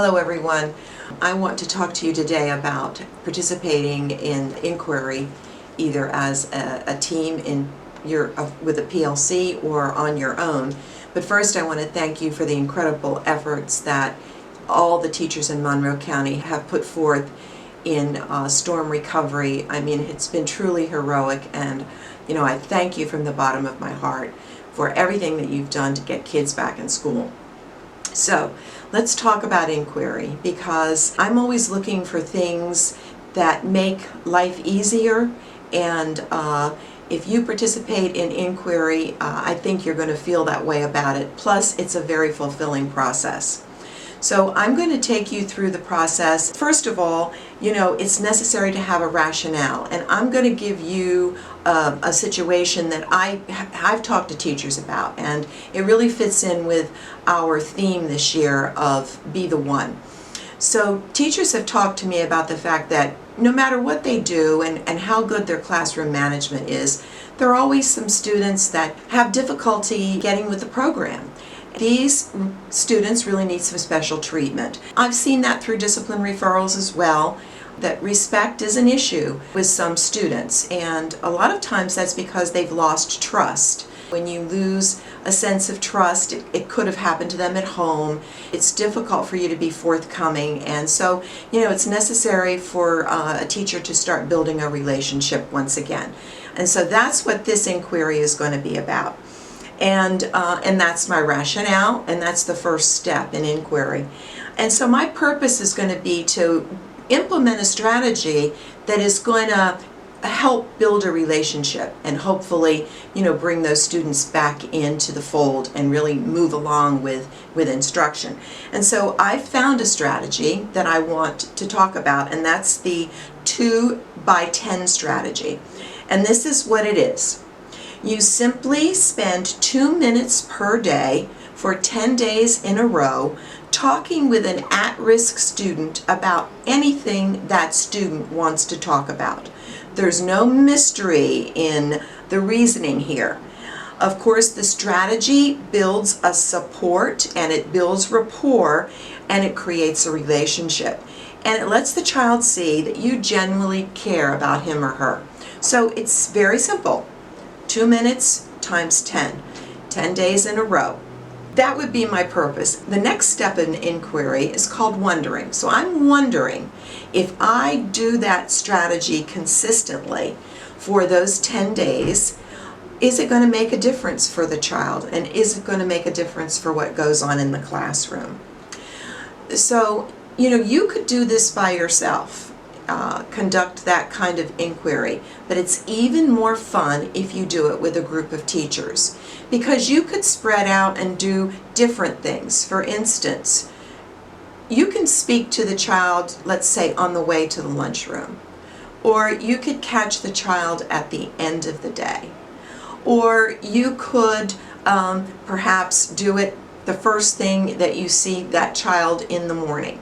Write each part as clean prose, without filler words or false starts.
Hello everyone. I want to talk to you today about participating in inquiry either as a team with a PLC or on your own. But first I want to thank you for the incredible efforts that all the teachers in Monroe County have put forth in storm recovery. I mean, it's been truly heroic, and I thank you from the bottom of my heart for everything that you've done to get kids back in school. So let's talk about inquiry, because I'm always looking for things that make life easier, and if you participate in inquiry, I think you're going to feel that way about it. Plus, it's a very fulfilling process. So I'm going to take you through the process. First of all, it's necessary to have a rationale, and I'm going to give you a situation that I've talked to teachers about, and it really fits in with our theme this year of Be the One. So teachers have talked to me about the fact that no matter what they do and how good their classroom management is, there are always some students that have difficulty getting with the program. These students really need some special treatment. I've seen that through discipline referrals as well, that respect is an issue with some students, and a lot of times that's because they've lost trust. When you lose a sense of trust, it could have happened to them at home. It's difficult for you to be forthcoming, and so it's necessary for a teacher to start building a relationship once again. And so that's what this inquiry is going to be about. And that's my rationale, and that's the first step in inquiry. And so my purpose is going to be to implement a strategy that is going to help build a relationship and hopefully bring those students back into the fold and really move along with instruction. And so I found a strategy that I want to talk about, and that's the 2x10 strategy. And this is what it is. You simply spend 2 minutes per day for 10 days in a row talking with an at-risk student about anything that student wants to talk about. There's no mystery in the reasoning here. Of course, the strategy builds a support, and it builds rapport, and it creates a relationship. And it lets the child see that you genuinely care about him or her. So it's very simple. 2 minutes times 10 days in a row. That would be my purpose. The next step in inquiry is called wondering. So I'm wondering, if I do that strategy consistently for those 10 days, is it going to make a difference for the child? And is it going to make a difference for what goes on in the classroom? So, you could do this by yourself. Conduct that kind of inquiry, but it's even more fun if you do it with a group of teachers, because you could spread out and do different things. For instance, you can speak to the child, let's say, on the way to the lunchroom, or you could catch the child at the end of the day, or you could perhaps do it the first thing that you see that child in the morning.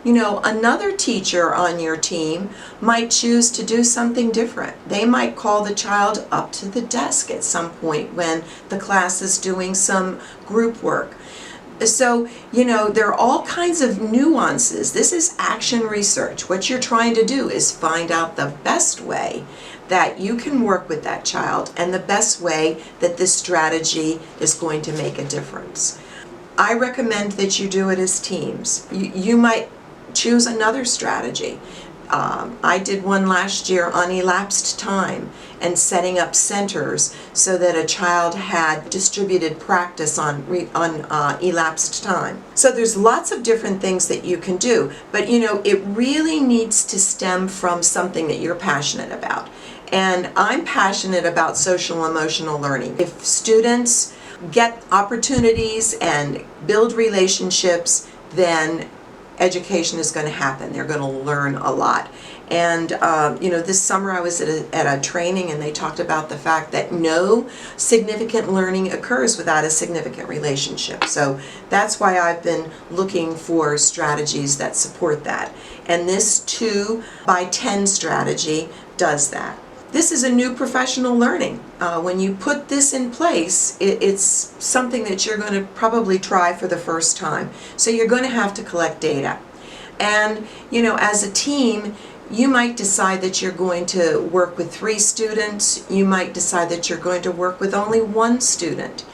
Another teacher on your team might choose to do something different. They might call the child up to the desk at some point when the class is doing some group work. So, there are all kinds of nuances. This is action research. What you're trying to do is find out the best way that you can work with that child and the best way that this strategy is going to make a difference. I recommend that you do it as teams. You might choose another strategy. I did one last year on elapsed time and setting up centers so that a child had distributed practice on elapsed time. So there's lots of different things that you can do, but it really needs to stem from something that you're passionate about. And I'm passionate about social emotional learning. If students get opportunities and build relationships, then education is going to happen. They're going to learn a lot. And this summer I was at a training, and they talked about the fact that no significant learning occurs without a significant relationship. So that's why I've been looking for strategies that support that. And this 2x10 strategy does that. this is a new professional learning. When you put this in place, it's something that you're going to probably try for the first time. So you're going to have to collect data. And, as a team, you might decide that you're going to work with 3 students. You might decide that you're going to work with only 1 student.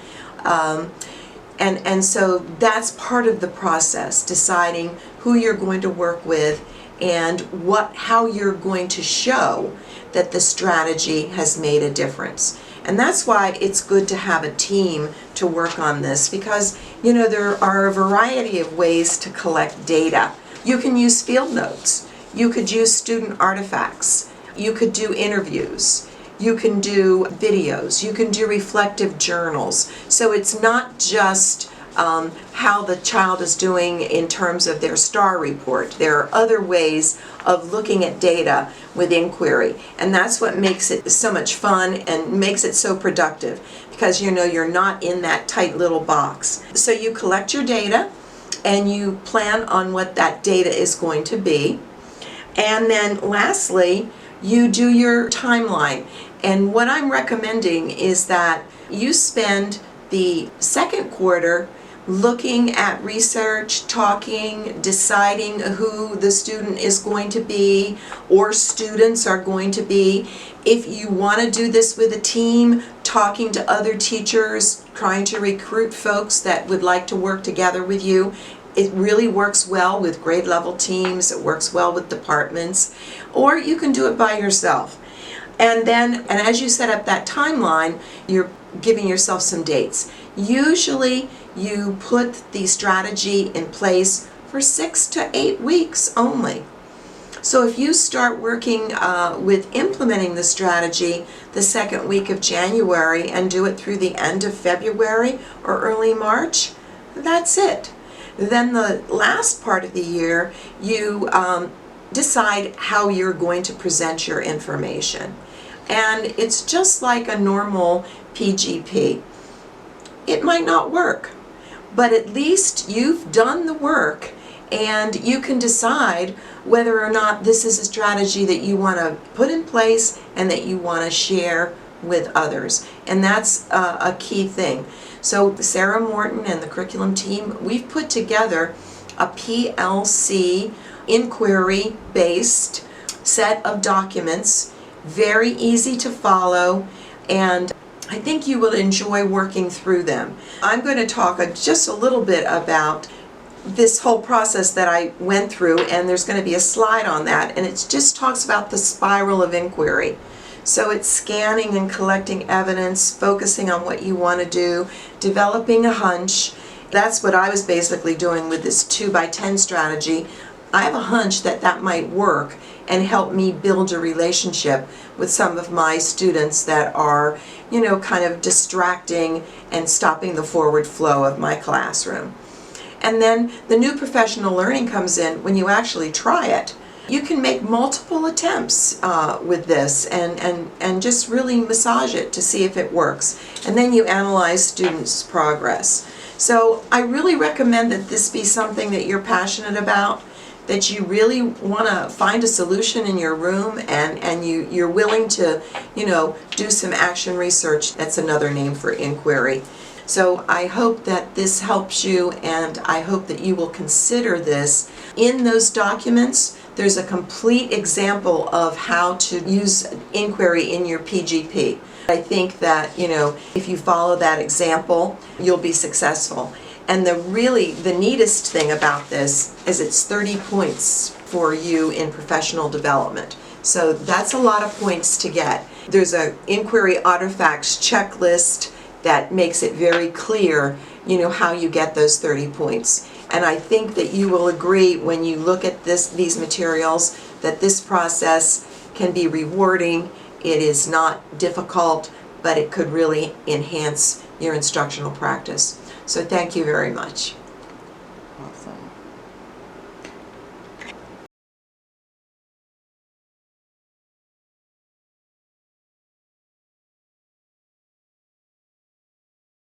And so that's part of the process, deciding who you're going to work with and how you're going to show that the strategy has made a difference. And that's why it's good to have a team to work on this, because there are a variety of ways to collect data. You can use field notes. You could use student artifacts. You could do interviews. You can do videos. You can do reflective journals. So it's not just how the child is doing in terms of their STAR report. There are other ways of looking at data with inquiry, and that's what makes it so much fun and makes it so productive, because you're not in that tight little box. So you collect your data and you plan on what that data is going to be, and then lastly you do your timeline. And what I'm recommending is that you spend the second quarter looking at research, talking, deciding who the student is going to be or students are going to be. If you want to do this with a team, talking to other teachers, trying to recruit folks that would like to work together with you. It really works well with grade level teams, it works well with departments, or you can do it by yourself. And as you set up that timeline, you're giving yourself some dates. Usually you put the strategy in place for 6 to 8 weeks only. So if you start working with implementing the strategy the second week of January and do it through the end of February or early March, that's it. Then the last part of the year, you decide how you're going to present your information. And it's just like a normal PGP. It might not work, but at least you've done the work and you can decide whether or not this is a strategy that you want to put in place and that you want to share with others. And that's a key thing. So Sarah Morton and the curriculum team, we've put together a PLC inquiry-based set of documents, very easy to follow, and I think you will enjoy working through them. I'm going to talk just a little bit about this whole process that I went through, and there's going to be a slide on that, and it just talks about the spiral of inquiry. So it's scanning and collecting evidence, focusing on what you want to do, developing a hunch. That's what I was basically doing with this 2x10 strategy. I have a hunch that that might work and help me build a relationship with some of my students that are, kind of distracting and stopping the forward flow of my classroom. And then the new professional learning comes in when you actually try it. You can make multiple attempts with this and just really massage it to see if it works. And then you analyze students' progress. So I really recommend that this be something that you're passionate about, that you really want to find a solution in your room, and you're willing to, do some action research. That's another name for inquiry. So I hope that this helps you, and I hope that you will consider this. In those documents, there's a complete example of how to use inquiry in your PGP. I think that, if you follow that example, you'll be successful. And the neatest thing about this is it's 30 points for you in professional development. So that's a lot of points to get. There's an inquiry artifacts checklist that makes it very clear, how you get those 30 points. And I think that you will agree when you look at these materials that this process can be rewarding. It is not difficult, but it could really enhance your instructional practice. So thank you very much.